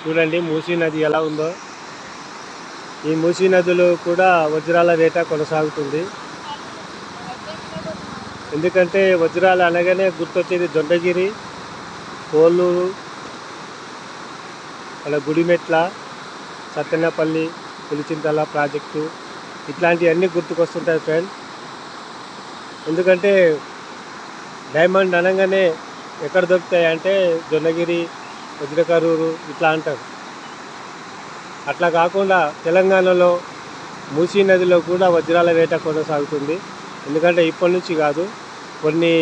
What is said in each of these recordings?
చూడండి మూసీ నది ఎలా ఉందో. ఈ మూసీ నదులు కూడా వజ్రాల వేట కొనసాగుతుంది. ఎందుకంటే వజ్రాలు అనగానే గుర్తొచ్చేది దొండగిరి, కోల్లూరు, అలా గుడిమెట్ల, సత్తెనపల్లి, పులిచింతల ప్రాజెక్టు ఇట్లాంటివన్నీ గుర్తుకొస్తుంటాయి ఫ్రెండ్. ఎందుకంటే డైమండ్ అనగానే ఎక్కడ దొరుకుతాయి అంటే దొండగిరి, వజ్రకరూరు ఇట్లా అంటారు. అట్లా కాకుండా తెలంగాణలో మూసీ నదిలో కూడా వజ్రాల వేట కొనసాగుతుంది. ఎందుకంటే ఇప్పటి నుంచి కాదు, కొన్ని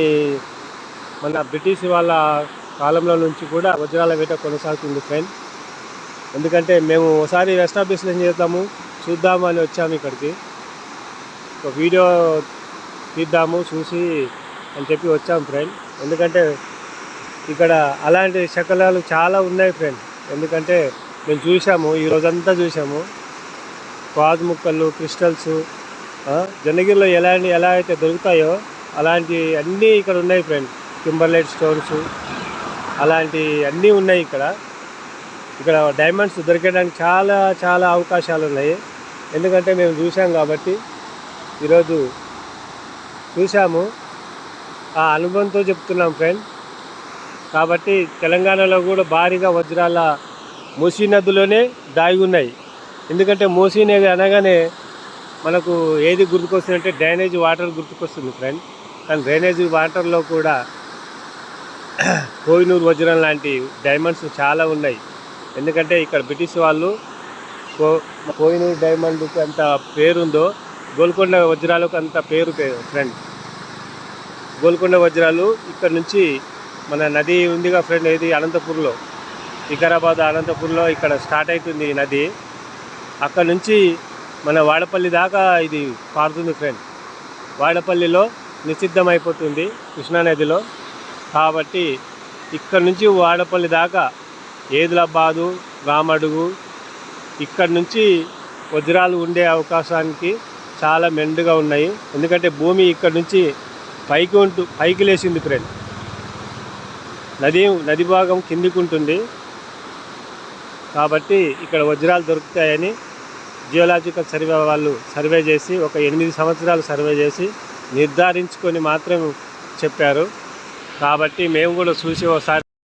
మన బ్రిటిష్ వాళ్ళ కాలంలో నుంచి కూడా వజ్రాల వేట కొనసాగుతుంది ఫ్రెండ్. ఎందుకంటే మేము ఒకసారి ఎస్టాబ్లిష్మెంట్ చేద్దాము చూద్దాము అని వచ్చాము ఇక్కడికి, ఒక వీడియో తీద్దాము చూసి అని చెప్పి వచ్చాము ఫ్రెండ్. ఎందుకంటే ఇక్కడ అలాంటి శకలాలు చాలా ఉన్నాయి ఫ్రెండ్. ఎందుకంటే మేము చూసాము, ఈరోజంతా చూసాము. గాజు ముక్కలు, క్రిస్టల్స్ జొన్నగిరిలో ఎలా అయితే దొరుకుతాయో అలాంటి అన్నీ ఇక్కడ ఉన్నాయి ఫ్రెండ్. కింబర్లైట్ స్టోన్స్ అలాంటి అన్నీ ఉన్నాయి ఇక్కడ. డైమండ్స్ దొరికేయడానికి చాలా చాలా అవకాశాలు ఉన్నాయి. ఎందుకంటే మేము చూసాం కాబట్టి, ఈరోజు చూసాము, ఆ అనుభవంతో చెప్తున్నాం ఫ్రెండ్. కాబట్టి తెలంగాణలో కూడా భారీగా వజ్రాల మూసీ నదిలోనే దాగి ఉన్నాయి. ఎందుకంటే మూసీ నది అనగానే మనకు ఏది గుర్తుకొస్తుందంటే డ్రైనేజ్ వాటర్ గుర్తుకొస్తుంది ఫ్రెండ్. కానీ డ్రైనేజ్ వాటర్లో కూడా కోహినూర్ వజ్రం లాంటి డైమండ్స్ చాలా ఉన్నాయి. ఎందుకంటే ఇక్కడ బ్రిటిష్ వాళ్ళు కోహినూర్ డైమండ్కి అంత పేరుందో గోల్కొండ వజ్రాలకు అంత పేరు ఫ్రెండ్. గోల్కొండ వజ్రాలు ఇక్కడ నుంచి మన నది ఉందిగా ఫ్రెండ్, ఏది అనంతపూర్లో, వికారాబాద్ అనంతపూర్లో ఇక్కడ స్టార్ట్ అవుతుంది ఈ నది. అక్కడ నుంచి మన వాడపల్లి దాకా ఇది పారుతుంది ఫ్రెండ్. వాడపల్లిలో నిషిద్ధమైపోతుంది కృష్ణానదిలో. కాబట్టి ఇక్కడ నుంచి వాడపల్లి దాకా ఏదులాబాదు, రామడుగు ఇక్కడ నుంచి వజ్రాలు ఉండే అవకాశానికి చాలా మెండుగా ఉన్నాయి. ఎందుకంటే భూమి ఇక్కడ నుంచి పైకి లేచింది ఫ్రెండ్. నది భాగం కిందికి ఉంటుంది. కాబట్టి ఇక్కడ వజ్రాలు దొరుకుతాయని జియోలాజికల్ సర్వే వాళ్ళు సర్వే చేసి ఒక 8 సంవత్సరాలు సర్వే చేసి నిర్ధారించుకొని మాత్రం చెప్పారు. కాబట్టి మేము కూడా చూసి ఒకసారి